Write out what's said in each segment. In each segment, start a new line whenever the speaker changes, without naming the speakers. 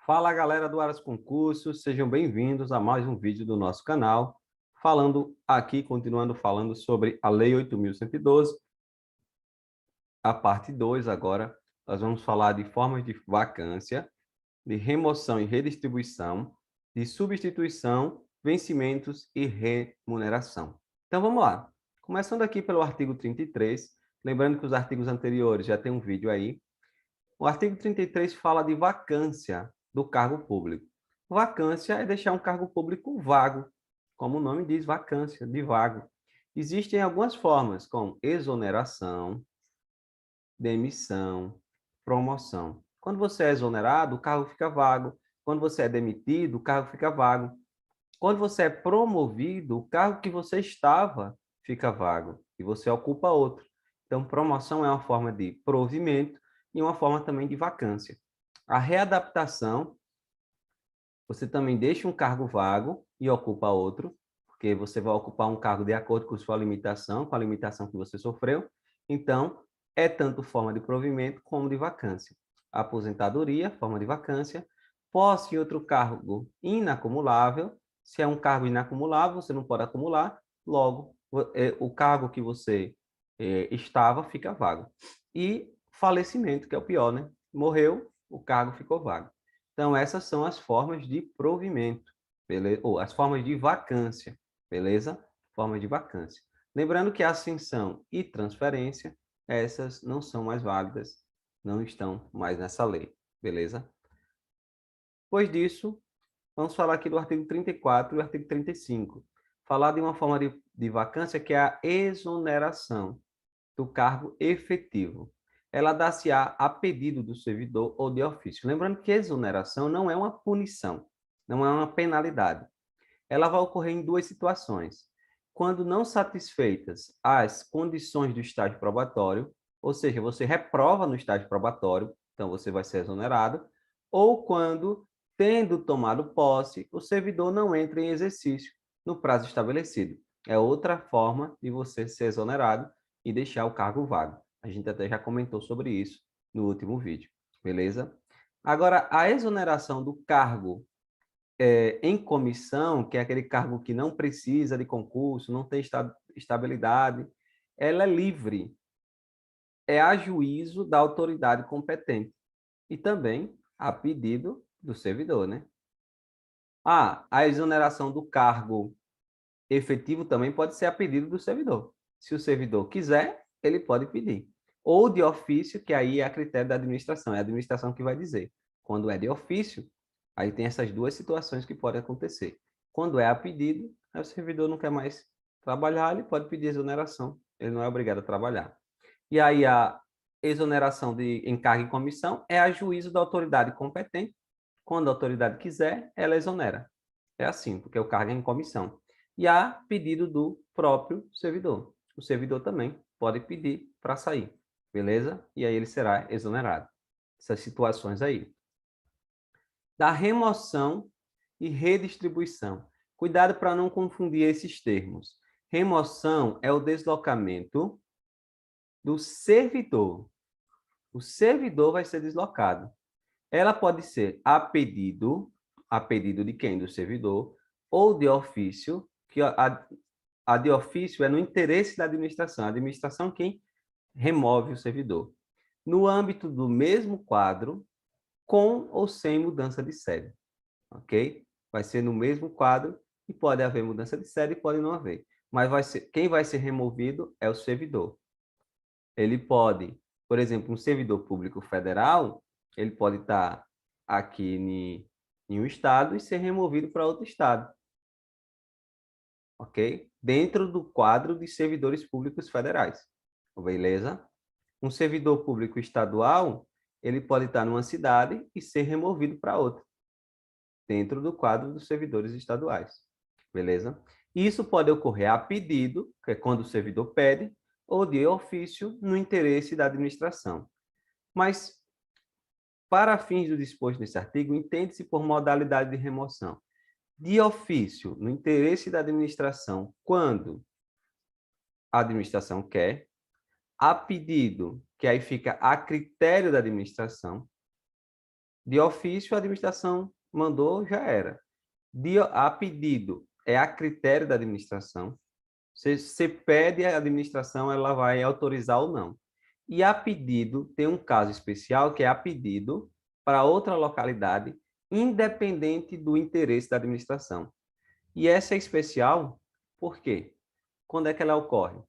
Fala galera do Aras Concursos, sejam bem-vindos a mais um vídeo do nosso canal, continuando falando sobre a Lei 8.112, a parte 2 agora, nós vamos falar de formas de vacância, de remoção e redistribuição, de substituição, vencimentos e remuneração. Então vamos lá, começando aqui pelo artigo 33, lembrando que os artigos anteriores já tem um vídeo aí. O artigo 33 fala de vacância do cargo público. Vacância é deixar um cargo público vago, como o nome diz, vacância, de vago. Existem algumas formas, como exoneração, demissão, promoção. Quando você é exonerado, o cargo fica vago. Quando você é demitido, o cargo fica vago. Quando você é promovido, o cargo que você estava fica vago e você ocupa outro. Então, promoção é uma forma de provimento e uma forma também de vacância. A readaptação, você também deixa um cargo vago e ocupa outro, porque você vai ocupar um cargo de acordo com sua limitação, com a limitação que você sofreu. Então, é tanto forma de provimento como de vacância. Aposentadoria, forma de vacância. Posse em outro cargo inacumulável. Se é um cargo inacumulável, você não pode acumular, logo, o cargo que você estava fica vago. E falecimento, que é o pior, né? Morreu, o cargo ficou vago. Então, essas são as formas de provimento, beleza? Ou as formas de vacância, beleza? Formas de vacância. Lembrando que ascensão e transferência, essas não são mais válidas, não estão mais nessa lei, beleza? Depois disso, vamos falar aqui do artigo 34 e o artigo 35. Falar de uma forma de vacância que é a exoneração do cargo efetivo. Ela dá-se-á a pedido do servidor ou de ofício. Lembrando que exoneração não é uma punição, não é uma penalidade. Ela vai ocorrer em duas situações. Quando não satisfeitas as condições do estágio probatório, ou seja, você reprova no estágio probatório, então você vai ser exonerado, ou quando, tendo tomado posse, o servidor não entra em exercício no prazo estabelecido. É outra forma de você ser exonerado e deixar o cargo vago. A gente até já comentou sobre isso no último vídeo, beleza? Agora, a exoneração do cargo em comissão, que é aquele cargo que não precisa de concurso, não tem estabilidade, ela é livre, é a juízo da autoridade competente e também a pedido do servidor, né? A exoneração do cargo efetivo também pode ser a pedido do servidor. Se o servidor quiser, ele pode pedir. Ou de ofício, que aí é a critério da administração, é a administração que vai dizer. Quando é de ofício, aí tem essas duas situações que podem acontecer. Quando é a pedido, aí o servidor não quer mais trabalhar, ele pode pedir exoneração, ele não é obrigado a trabalhar. E aí a exoneração de encargo e comissão é a juízo da autoridade competente. Quando a autoridade quiser, ela exonera. É assim, porque o cargo é em comissão. E há pedido do próprio servidor. O servidor também pode pedir para sair, beleza? E aí ele será exonerado. Essas situações aí. Da remoção e redistribuição. Cuidado para não confundir esses termos. Remoção é o deslocamento do servidor. O servidor vai ser deslocado. Ela pode ser a pedido de quem? Do servidor, ou de ofício, que a de ofício é no interesse da administração. A administração quem remove o servidor. No âmbito do mesmo quadro, com ou sem mudança de sede. Ok? Vai ser no mesmo quadro e pode haver mudança de sede e pode não haver. Mas quem vai ser removido é o servidor. Ele pode, por exemplo, um servidor público federal, ele pode estar aqui em um estado e ser removido para outro estado, ok? Dentro do quadro de servidores públicos federais, beleza? Um servidor público estadual, ele pode estar numa cidade e ser removido para outra, dentro do quadro dos servidores estaduais, beleza? Isso pode ocorrer a pedido, que é quando o servidor pede, ou de ofício, no interesse da administração. Mas, para fins do disposto nesse artigo, entende-se por modalidade de remoção de ofício, no interesse da administração, quando a administração quer, a pedido, que aí fica a critério da administração, De ofício, a administração mandou, já era. A pedido é a critério da administração. Você pede a administração, ela vai autorizar ou não. E a pedido tem um caso especial, que é a pedido para outra localidade, independente do interesse da administração. E essa é especial, por quê? Quando é que ela ocorre?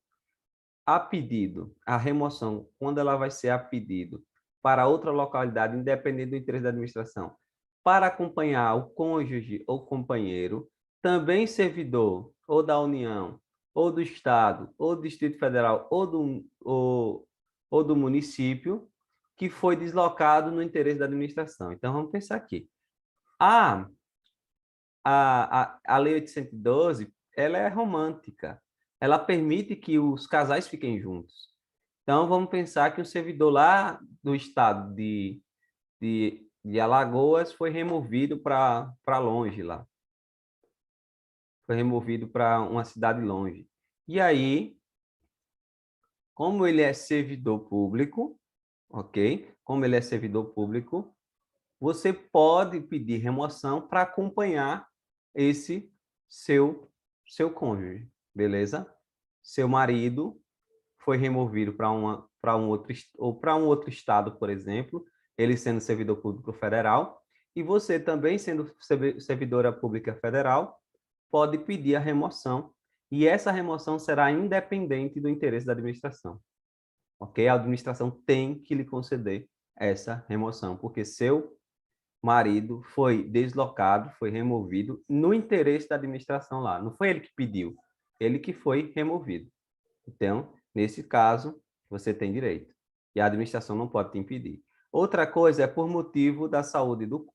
A pedido, a remoção, quando ela vai ser a pedido para outra localidade, independente do interesse da administração, para acompanhar o cônjuge ou companheiro, também servidor ou da União, ou do Estado, ou do Distrito Federal, ou do município, que foi deslocado no interesse da administração. Então, vamos pensar aqui. A, a Lei 812, ela é romântica. Ela permite que os casais fiquem juntos. Então, vamos pensar que o servidor lá do estado de Alagoas foi removido para longe lá. Foi removido para uma cidade longe. E aí, como ele é servidor público, ok? Como ele é servidor público, você pode pedir remoção para acompanhar esse seu cônjuge, beleza? Seu marido foi removido para um outro estado, por exemplo, ele sendo servidor público federal, e você também sendo servidora pública federal, pode pedir a remoção, e essa remoção será independente do interesse da administração. Ok? A administração tem que lhe conceder essa remoção, porque seu marido foi deslocado, foi removido no interesse da administração lá. Não foi ele que pediu, ele que foi removido. Então, nesse caso, você tem direito. E a administração não pode te impedir. Outra coisa é por motivo da saúde do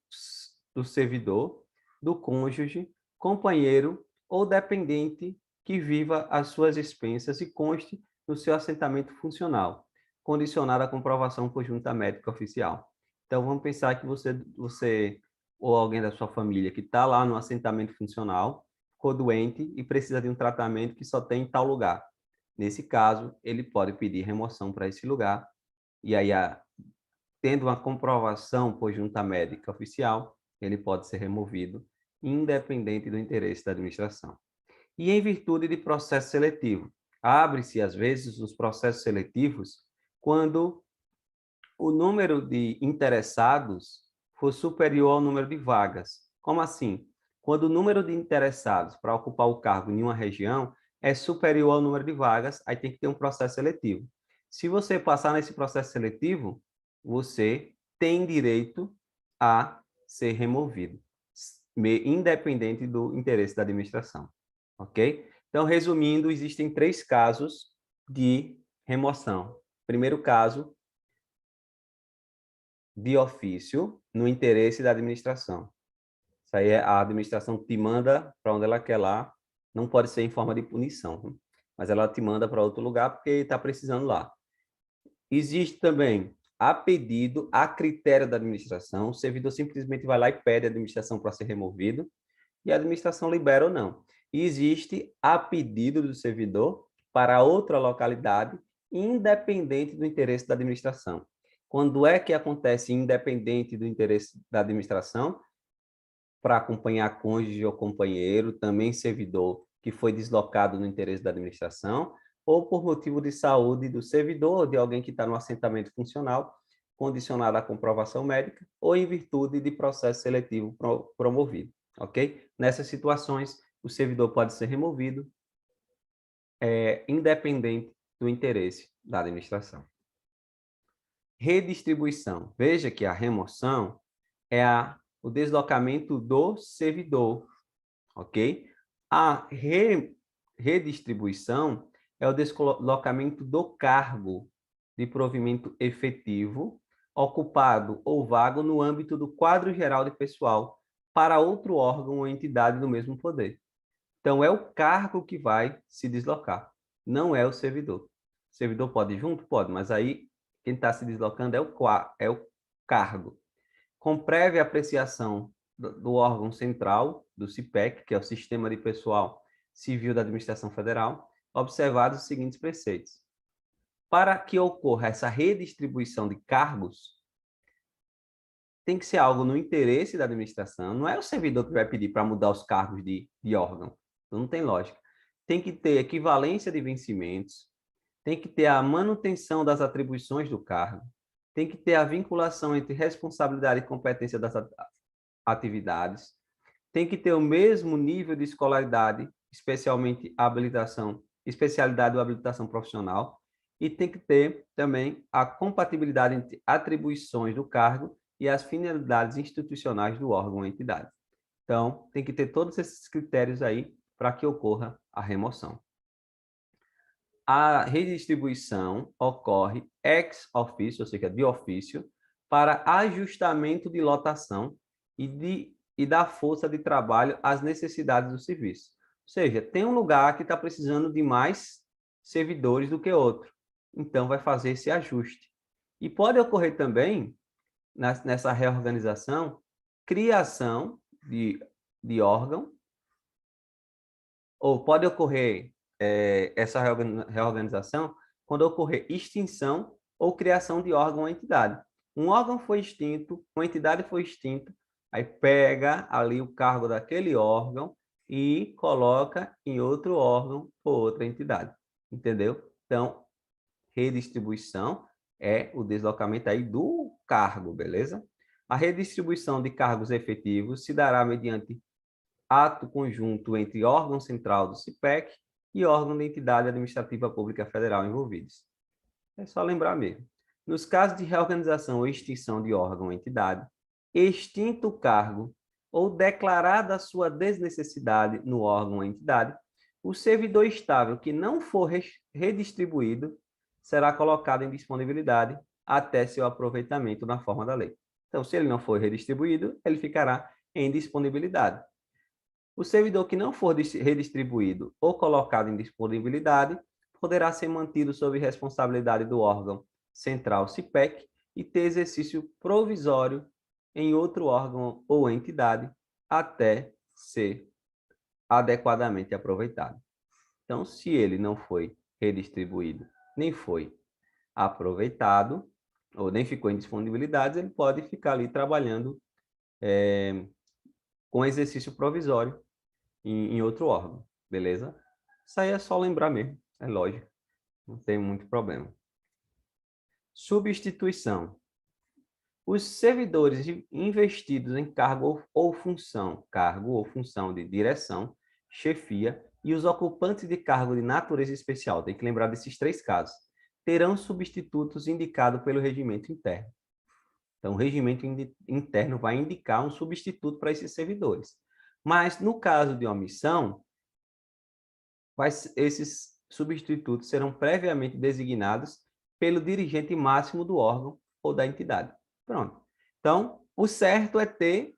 servidor, do cônjuge, companheiro ou dependente que viva às suas expensas e conste no seu assentamento funcional, condicionado à comprovação conjunta médica oficial. Então, vamos pensar que você ou alguém da sua família que está lá no assentamento funcional ficou doente e precisa de um tratamento que só tem em tal lugar. Nesse caso, ele pode pedir remoção para esse lugar, e aí, tendo uma comprovação por junta médica oficial, ele pode ser removido, independente do interesse da administração. E em virtude de processo seletivo, abre-se, às vezes, os processos seletivos quando o número de interessados for superior ao número de vagas. Como assim? Quando o número de interessados para ocupar o cargo em uma região é superior ao número de vagas, aí tem que ter um processo seletivo. Se você passar nesse processo seletivo, você tem direito a ser removido, independente do interesse da administração. Ok? Então, resumindo, existem 3 casos de remoção. Primeiro caso, de ofício no interesse da administração. Isso aí a administração te manda para onde ela quer lá, não pode ser em forma de punição, mas ela te manda para outro lugar porque está precisando lá. Existe também a pedido, a critério da administração, o servidor simplesmente vai lá e pede a administração para ser removido, e a administração libera ou não. E existe a pedido do servidor para outra localidade, independente do interesse da administração. Quando é que acontece independente do interesse da administração? Para acompanhar cônjuge ou companheiro, também servidor que foi deslocado no interesse da administração, ou por motivo de saúde do servidor, ou de alguém que está no assentamento funcional, condicionado à comprovação médica, ou em virtude de processo seletivo promovido, ok? Nessas situações, o servidor pode ser removido, independente do interesse da administração. Redistribuição. Veja que a remoção é o deslocamento do servidor, ok? A redistribuição é o deslocamento do cargo de provimento efetivo, ocupado ou vago no âmbito do quadro geral de pessoal para outro órgão ou entidade do mesmo poder. Então, é o cargo que vai se deslocar, não é o servidor. O servidor pode ir junto? Pode, mas aí quem está se deslocando é o cargo. Com prévia apreciação do órgão central, do CIPEC, que é o Sistema de Pessoal Civil da Administração Federal, observados os seguintes preceitos. Para que ocorra essa redistribuição de cargos, tem que ser algo no interesse da administração, não é o servidor que vai pedir para mudar os cargos de órgão, então não tem lógica. Tem que ter equivalência de vencimentos, tem que ter a manutenção das atribuições do cargo, tem que ter a vinculação entre responsabilidade e competência das atividades, tem que ter o mesmo nível de escolaridade, especialmente habilitação, especialidade ou habilitação profissional, e tem que ter também a compatibilidade entre atribuições do cargo e as finalidades institucionais do órgão ou entidade. Então, tem que ter todos esses critérios aí para que ocorra a remoção. A redistribuição ocorre ex officio, ou seja, de ofício, para ajustamento de lotação e da força de trabalho às necessidades do serviço. Ou seja, tem um lugar que está precisando de mais servidores do que outro. Então, vai fazer esse ajuste. E pode ocorrer também, nessa reorganização, criação de órgão, ou pode ocorrer essa reorganização quando ocorrer extinção ou criação de órgão ou entidade. Um órgão foi extinto, uma entidade foi extinta, aí pega ali o cargo daquele órgão e coloca em outro órgão ou outra entidade. Entendeu? Então, redistribuição é o deslocamento aí do cargo, beleza? A redistribuição de cargos efetivos se dará mediante ato conjunto entre órgão central do CIPEC e órgão da entidade administrativa pública federal envolvidos. É só lembrar mesmo. Nos casos de reorganização ou extinção de órgão ou entidade, extinto o cargo ou declarada a sua desnecessidade no órgão ou entidade, o servidor estável que não for redistribuído será colocado em disponibilidade até seu aproveitamento na forma da lei. Então, se ele não for redistribuído, ele ficará em disponibilidade. O servidor que não for redistribuído ou colocado em disponibilidade poderá ser mantido sob responsabilidade do órgão central CIPEC e ter exercício provisório em outro órgão ou entidade até ser adequadamente aproveitado. Então, se ele não foi redistribuído, nem foi aproveitado, ou nem ficou em disponibilidade, ele pode ficar ali trabalhando com exercício provisório em outro órgão, beleza? Isso aí é só lembrar mesmo, é lógico, não tem muito problema. Substituição. Os servidores investidos em cargo ou função de direção, chefia, e os ocupantes de cargo de natureza especial, tem que lembrar desses três casos, terão substitutos indicados pelo regimento interno. Então, o regimento interno vai indicar um substituto para esses servidores. Mas, no caso de omissão, esses substitutos serão previamente designados pelo dirigente máximo do órgão ou da entidade. Pronto. Então, o certo é ter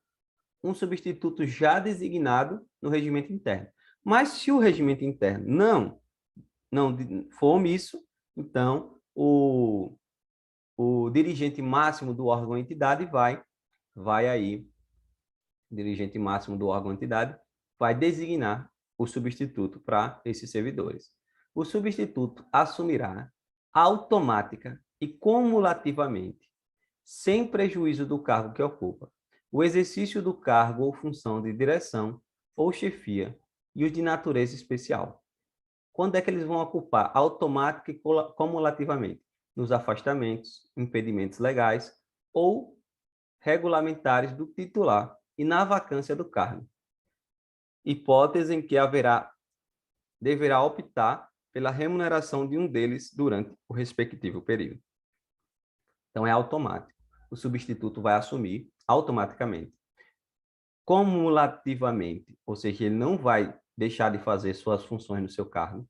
um substituto já designado no regimento interno. Mas, se o regimento interno não for omisso, então, o dirigente máximo do órgão ou entidade dirigente máximo do órgão ou entidade vai designar o substituto para esses servidores. O substituto assumirá automática e cumulativamente, sem prejuízo do cargo que ocupa, o exercício do cargo ou função de direção ou chefia e os de natureza especial. Quando é que eles vão ocupar? Automática e cumulativamente. Nos afastamentos, impedimentos legais ou regulamentares do titular e na vacância do cargo. Hipótese em que deverá optar pela remuneração de um deles durante o respectivo período. Então, é automático. O substituto vai assumir automaticamente. Cumulativamente, ou seja, ele não vai deixar de fazer suas funções no seu cargo,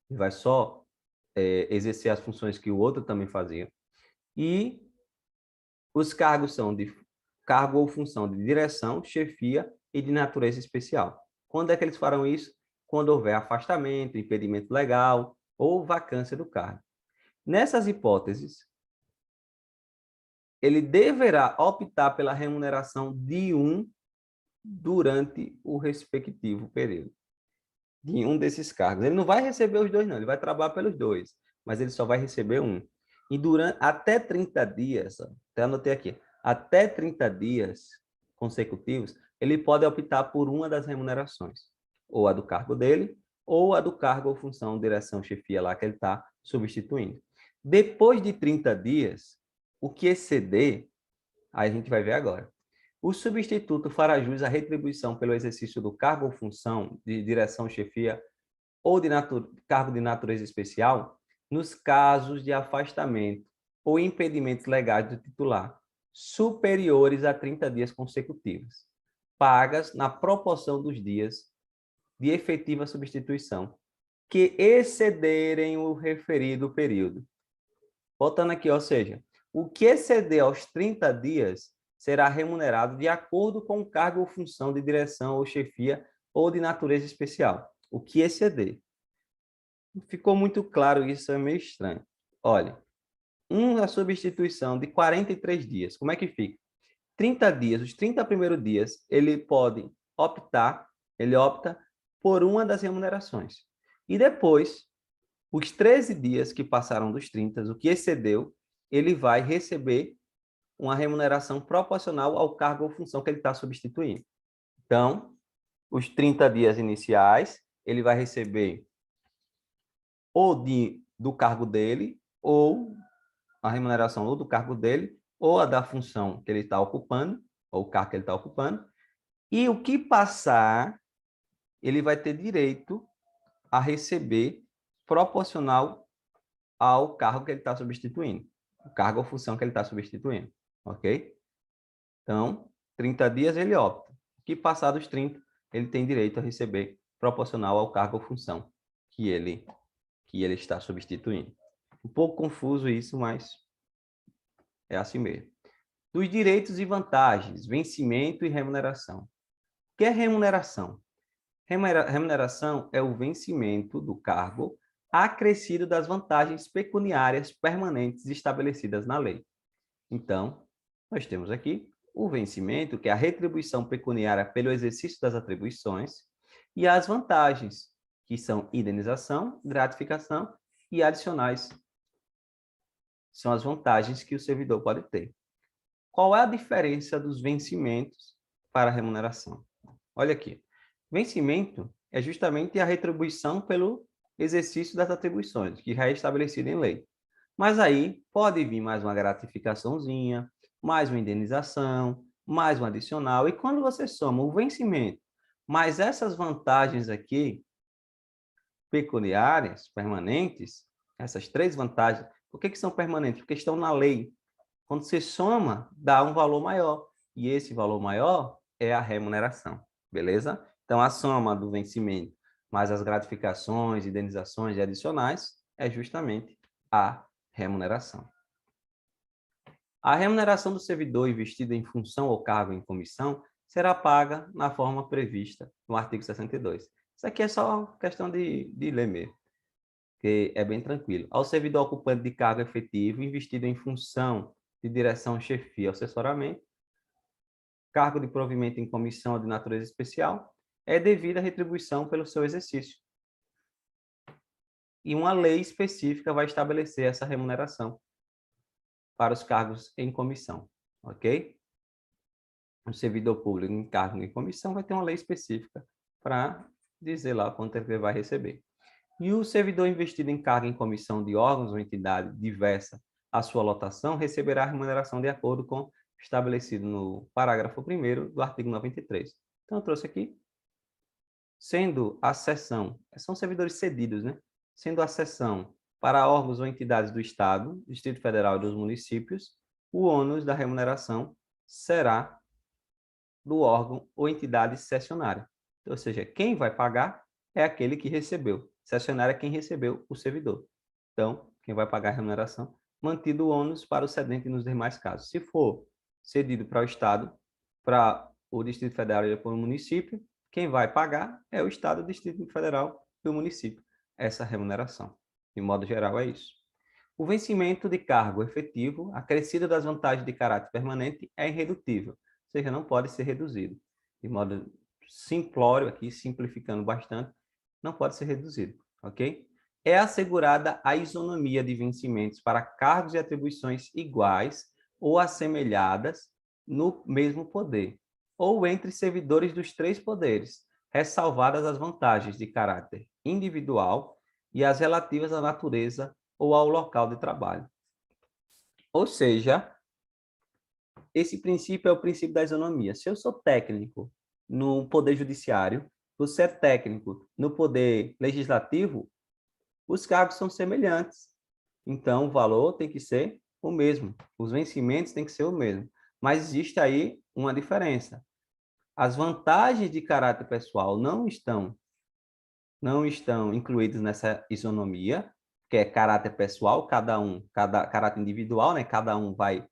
ele vai só exercer as funções que o outro também fazia. E os cargos são de cargo ou função de direção, chefia e de natureza especial. Quando é que eles farão isso? Quando houver afastamento, impedimento legal ou vacância do cargo. Nessas hipóteses, ele deverá optar pela remuneração de um durante o respectivo período. De um desses cargos. Ele não vai receber os dois, não. Ele vai trabalhar pelos dois, mas ele só vai receber um. E até 30 dias, até anotei aqui, até 30 dias consecutivos, ele pode optar por uma das remunerações, ou a do cargo dele, ou a do cargo ou função, direção, chefia lá que ele está substituindo. Depois de 30 dias, o que exceder, aí a gente vai ver agora. O substituto fará jus à retribuição pelo exercício do cargo ou função de direção, chefia ou de cargo de natureza especial nos casos de afastamento ou impedimentos legais do titular superiores a 30 dias consecutivos, pagas na proporção dos dias de efetiva substituição que excederem o referido período. Voltando aqui, ou seja, o que exceder aos 30 dias será remunerado de acordo com o cargo ou função de direção ou chefia ou de natureza especial. O que exceder. Ficou muito claro isso, é meio estranho. Olha, uma substituição de 43 dias, como é que fica? 30 dias, os 30 primeiros dias, ele opta por uma das remunerações. E depois, os 13 dias que passaram dos 30, o que excedeu, ele vai receber uma remuneração proporcional ao cargo ou função que ele está substituindo. Então, os 30 dias iniciais, ele vai receber ou do cargo dele, ou a remuneração ou do cargo dele, ou a da função que ele está ocupando, ou o cargo que ele está ocupando, e o que passar, ele vai ter direito a receber proporcional ao cargo que ele está substituindo, o cargo ou função que ele está substituindo, ok? Então, 30 dias ele opta. O que passar dos 30, ele tem direito a receber proporcional ao cargo ou função que ele está substituindo. Um pouco confuso isso, mas é assim mesmo. Dos direitos e vantagens, vencimento e remuneração. O que é remuneração? Remuneração é o vencimento do cargo acrescido das vantagens pecuniárias permanentes estabelecidas na lei. Então, nós temos aqui o vencimento, que é a retribuição pecuniária pelo exercício das atribuições, e as vantagens, que são indenização, gratificação e adicionais. São as vantagens que o servidor pode ter. Qual é a diferença dos vencimentos para a remuneração? Olha aqui. Vencimento é justamente a retribuição pelo exercício das atribuições, que já é estabelecido em lei. Mas aí pode vir mais uma gratificaçãozinha, mais uma indenização, mais um adicional. E quando você soma o vencimento, mais essas vantagens aqui, pecuniárias, permanentes, essas três vantagens, por que são permanentes? Porque estão na lei. Quando você soma, dá um valor maior. E esse valor maior é a remuneração. Beleza? Então, a soma do vencimento mais as gratificações, indenizações e adicionais é justamente a remuneração. A remuneração do servidor investido em função ou cargo em comissão será paga na forma prevista no artigo 62. Isso aqui é só questão de ler mesmo, que é bem tranquilo. Ao servidor ocupante de cargo efetivo investido em função de direção, chefia, assessoramento, cargo de provimento em comissão de natureza especial, é devida a retribuição pelo seu exercício. E uma lei específica vai estabelecer essa remuneração para os cargos em comissão, ok? O servidor público em cargo em comissão vai ter uma lei específica para dizer lá quanto ele vai receber. E o servidor investido em cargo em comissão de órgãos ou entidade diversa à sua lotação receberá a remuneração de acordo com o estabelecido no parágrafo 1º do artigo 93. Então, eu trouxe aqui, sendo a seção, são servidores cedidos, né? Sendo a seção para órgãos ou entidades do Estado, Distrito Federal e dos municípios, o ônus da remuneração será do órgão ou entidade cessionária. Ou seja, quem vai pagar é aquele que recebeu. Cessionário é quem recebeu o servidor. Então, quem vai pagar a remuneração, mantido o ônus para o cedente nos demais casos. Se for cedido para o Estado, para o Distrito Federal e para o município, quem vai pagar é o Estado, o Distrito Federal e o município. Essa remuneração. De modo geral, é isso. O vencimento de cargo efetivo, acrescido das vantagens de caráter permanente, é irredutível, ou seja, não pode ser reduzido. De modo simplório aqui, simplificando bastante, não pode ser reduzido, ok? É assegurada a isonomia de vencimentos para cargos e atribuições iguais ou assemelhadas no mesmo poder, ou entre servidores dos três poderes, ressalvadas as vantagens de caráter individual e as relativas à natureza ou ao local de trabalho. Ou seja, esse princípio é o princípio da isonomia. Se eu sou técnico no Poder Judiciário, você é técnico no Poder Legislativo, os cargos são semelhantes. Então, o valor tem que ser o mesmo. Os vencimentos têm que ser o mesmo. Mas existe aí uma diferença. As vantagens de caráter pessoal não estão incluídas nessa isonomia, que é caráter pessoal, cada caráter individual, né? Cada um vai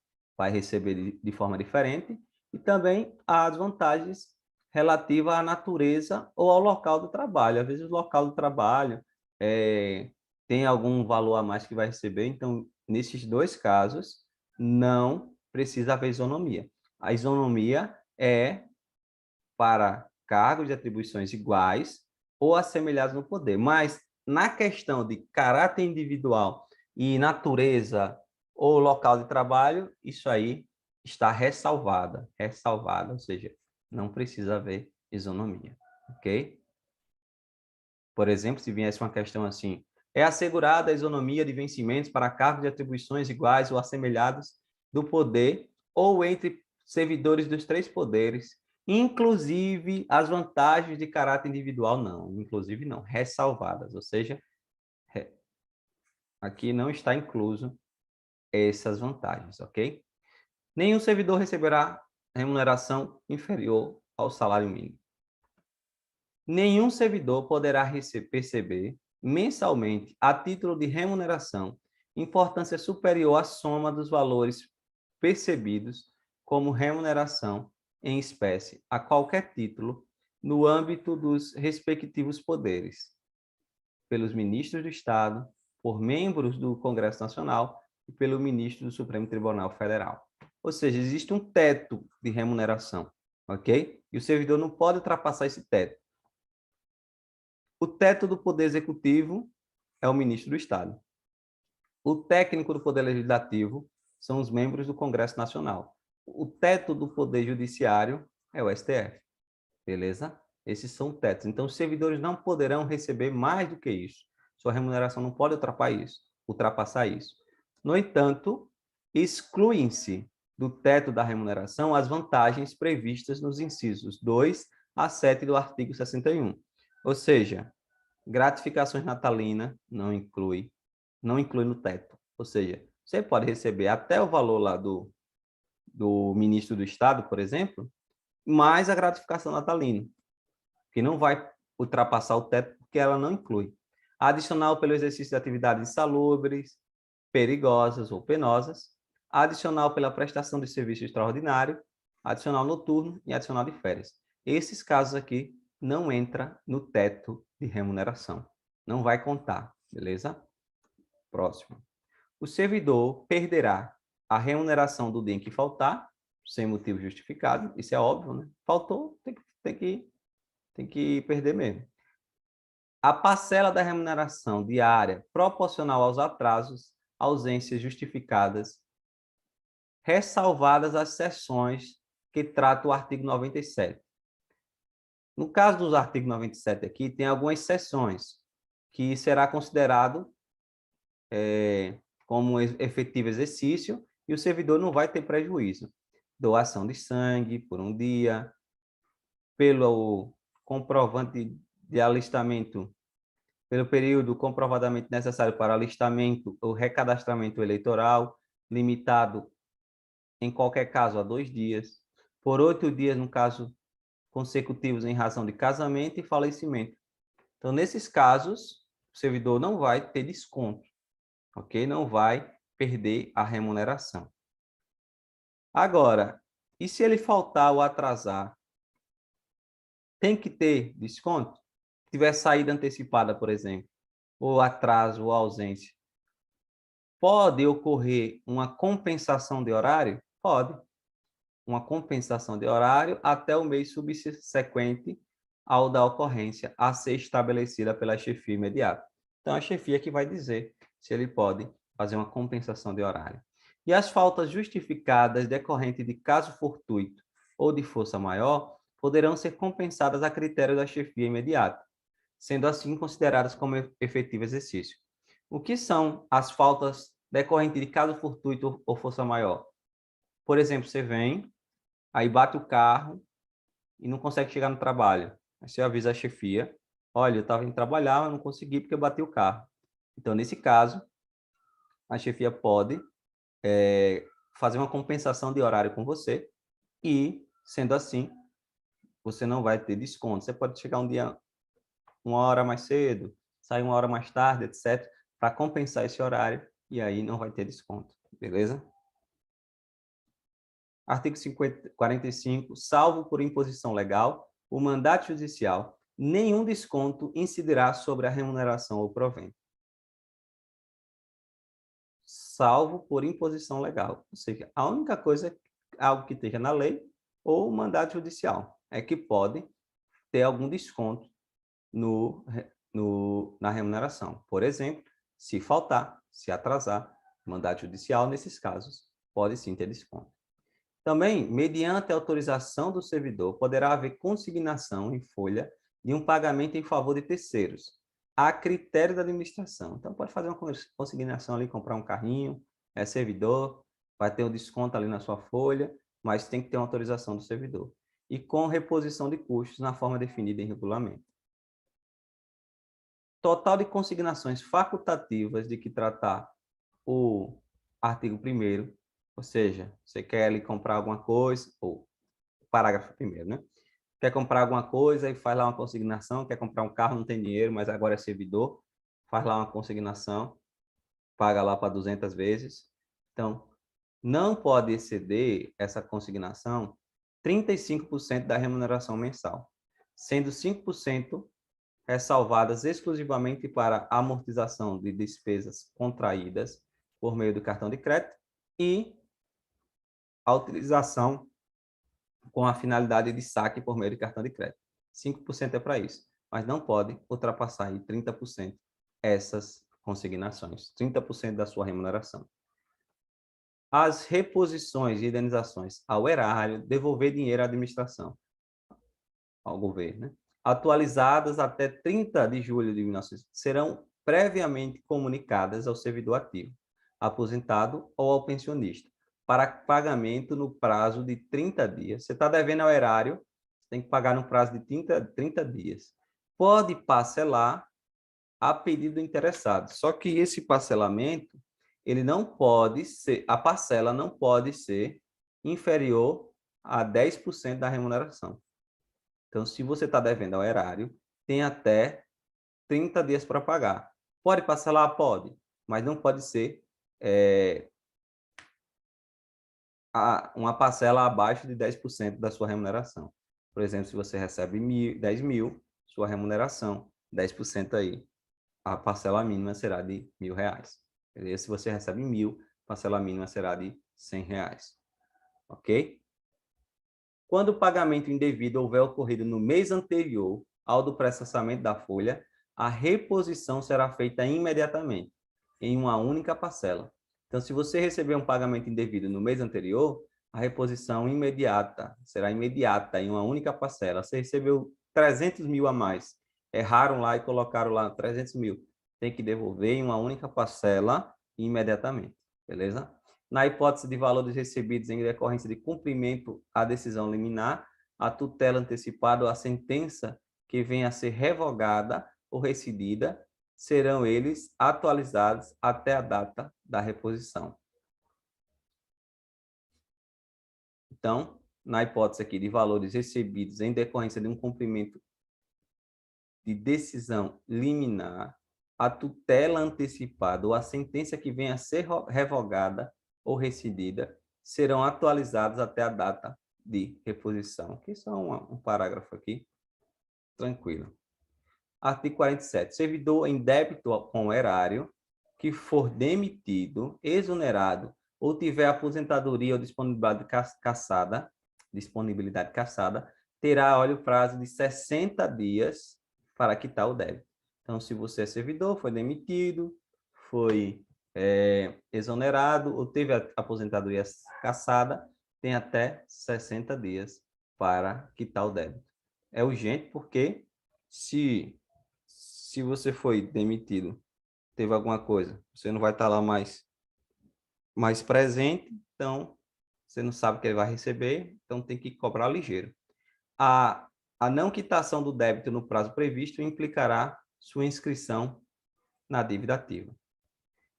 receber de forma diferente, e também as vantagens relativas à natureza ou ao local do trabalho. Às vezes o local do trabalho tem algum valor a mais que vai receber, então, nesses dois casos, não precisa haver isonomia. A isonomia é para cargos de atribuições iguais ou assemelhados no poder. Mas, na questão de caráter individual e natureza ou local de trabalho, isso aí está ressalvada, ou seja, não precisa haver isonomia, ok? Por exemplo, se viesse uma questão assim, é assegurada a isonomia de vencimentos para cargos de atribuições iguais ou assemelhados do poder ou entre servidores dos três poderes, inclusive as vantagens de caráter individual, não, inclusive não, ressalvadas, ou seja, aqui não está incluso essas vantagens, ok? Nenhum servidor receberá remuneração inferior ao salário mínimo. Nenhum servidor poderá perceber mensalmente, a título de remuneração, importância superior à soma dos valores percebidos como remuneração em espécie, a qualquer título, no âmbito dos respectivos poderes, pelos ministros do Estado, por membros do Congresso Nacional e pelo ministro do Supremo Tribunal Federal. Ou seja, existe um teto de remuneração, ok? E o servidor não pode ultrapassar esse teto. O teto do Poder Executivo é o ministro do Estado. O técnico do Poder Legislativo são os membros do Congresso Nacional. O teto do Poder Judiciário é o STF. Beleza? Esses são tetos. Então, os servidores não poderão receber mais do que isso. Sua remuneração não pode ultrapassar isso. No entanto, excluem-se do teto da remuneração as vantagens previstas nos incisos 2 a 7 do artigo 61. Ou seja, gratificações natalinas não inclui no teto. Ou seja, você pode receber até o valor lá do ministro do Estado, por exemplo, mais a gratificação natalina, que não vai ultrapassar o teto porque ela não inclui. Adicional pelo exercício de atividades insalubres, perigosas ou penosas, adicional pela prestação de serviço extraordinário, adicional noturno e adicional de férias. Esses casos aqui não entram no teto de remuneração. Não vai contar, beleza? Próximo. O servidor perderá a remuneração do dia em que faltar, sem motivo justificado, isso é óbvio, né? Faltou, tem que perder mesmo. A parcela da remuneração diária proporcional aos atrasos, ausências justificadas, ressalvadas as seções que trata o artigo 97. No caso dos artigos 97 aqui, tem algumas seções que será considerado como efetivo exercício e o servidor não vai ter prejuízo. Doação de sangue por um dia, pelo comprovante de alistamento, pelo período comprovadamente necessário para alistamento ou recadastramento eleitoral, limitado, em qualquer caso, a 2 dias, por 8 dias, no caso, consecutivos em razão de casamento e falecimento. Então, nesses casos, o servidor não vai ter desconto, ok? Não vai perder a remuneração. Agora, e se ele faltar ou atrasar, tem que ter desconto? Se tiver saída antecipada, por exemplo, ou atraso ou ausência, pode ocorrer uma compensação de horário? Pode. Uma compensação de horário até o mês subsequente ao da ocorrência a ser estabelecida pela chefia imediata. Então, a chefia que vai dizer se ele pode fazer uma compensação de horário. E as faltas justificadas decorrentes de caso fortuito ou de força maior poderão ser compensadas a critério da chefia imediata, sendo assim consideradas como efetivo exercício. O que são as faltas decorrentes de caso fortuito ou força maior? Por exemplo, você vem, aí bate o carro e não consegue chegar no trabalho. Aí você avisa a chefia, olha, eu estava indo trabalhar, mas não consegui porque eu bati o carro. Então, nesse caso, a chefia pode fazer uma compensação de horário com você e, sendo assim, você não vai ter desconto. Você pode chegar um dia, uma hora mais cedo, sair uma hora mais tarde, etc., para compensar esse horário e aí não vai ter desconto, beleza? Artigo 45, salvo por imposição legal, o mandato judicial, nenhum desconto incidirá sobre a remuneração ou provento. Salvo por imposição legal. Ou seja, a única coisa é algo que esteja na lei ou mandato judicial é que pode ter algum desconto na remuneração. Por exemplo, se faltar, se atrasar, mandato judicial, nesses casos, pode sim ter desconto. Também, mediante autorização do servidor, poderá haver consignação em folha de um pagamento em favor de terceiros, a critério da administração. Então, pode fazer uma consignação ali, comprar um carrinho, é servidor, vai ter um desconto ali na sua folha, mas tem que ter uma autorização do servidor. E com reposição de custos na forma definida em regulamento. Total de consignações facultativas de que tratar o artigo 1º, ou seja, você quer ali comprar alguma coisa, ou parágrafo 1º, né? Quer comprar alguma coisa e faz lá uma consignação, quer comprar um carro, não tem dinheiro, mas agora é servidor, faz lá uma consignação, paga lá para 200 vezes. Então, não pode exceder essa consignação 35% da remuneração mensal, sendo 5% ressalvadas exclusivamente para amortização de despesas contraídas por meio do cartão de crédito e a utilização com a finalidade de saque por meio de cartão de crédito. 5% é para isso, mas não pode ultrapassar em 30% essas consignações, 30% da sua remuneração. As reposições e indenizações ao erário, devolver dinheiro à administração, ao governo, né? Atualizadas até 30 de julho de 1900, serão previamente comunicadas ao servidor ativo, aposentado ou ao pensionista, para pagamento no prazo de 30 dias. Você está devendo ao erário, tem que pagar no prazo de 30 dias. Pode parcelar a pedido do interessado, só que esse parcelamento, ele não pode ser, a parcela não pode ser inferior a 10% da remuneração. Então, se você está devendo ao erário, tem até 30 dias para pagar. Pode parcelar? Pode, mas não pode ser uma parcela abaixo de 10% da sua remuneração. Por exemplo, se você recebe 10 mil, sua remuneração, 10% aí, a parcela mínima será de R$1.000. E se você recebe 1.000, a parcela mínima será de R$100. Ok? Quando o pagamento indevido houver ocorrido no mês anterior ao do processamento da folha, a reposição será feita imediatamente, em uma única parcela. Então, se você receber um pagamento indevido no mês anterior, a reposição será imediata, em uma única parcela. Você recebeu 300 mil a mais, erraram lá e colocaram lá 300 mil. Tem que devolver em uma única parcela imediatamente, beleza? Na hipótese de valores recebidos em decorrência de cumprimento à decisão liminar, a tutela antecipada ou a sentença que venha a ser revogada ou rescindida, serão eles atualizados até a data da reposição. Então, na hipótese aqui de valores recebidos em decorrência de um cumprimento de decisão liminar, a tutela antecipada ou a sentença que venha a ser revogada ou rescindida serão atualizados até a data de reposição. Aqui só um parágrafo aqui, tranquilo. Artigo 47. Servidor em débito com o erário que for demitido, exonerado ou tiver aposentadoria ou disponibilidade cassada, terá o prazo de 60 dias para quitar o débito. Então, se você é servidor, foi demitido, foi exonerado ou teve a aposentadoria cassada, tem até 60 dias para quitar o débito. É urgente porque se você foi demitido, teve alguma coisa, você não vai estar lá mais presente, então você não sabe o que ele vai receber, então tem que cobrar ligeiro. A não quitação do débito no prazo previsto implicará sua inscrição na dívida ativa.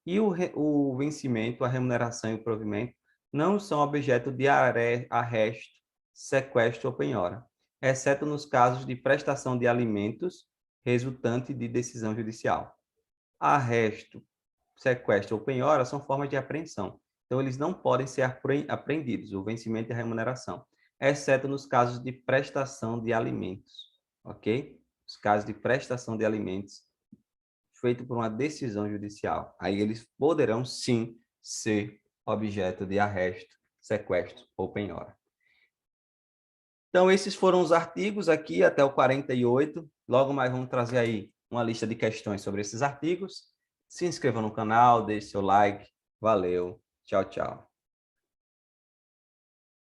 E o vencimento, a remuneração e o provimento não são objeto de arresto, sequestro ou penhora, exceto nos casos de prestação de alimentos resultante de decisão judicial. Arresto, sequestro ou penhora são formas de apreensão. Então, eles não podem ser apreendidos, o vencimento e a remuneração, exceto nos casos de prestação de alimentos, ok? Os casos de prestação de alimentos feito por uma decisão judicial. Aí eles poderão, sim, ser objeto de arresto, sequestro ou penhora. Então, esses foram os artigos aqui até o 48. Logo mais vamos trazer aí uma lista de questões sobre esses artigos. Se inscreva no canal, deixe seu like. Valeu. Tchau, tchau.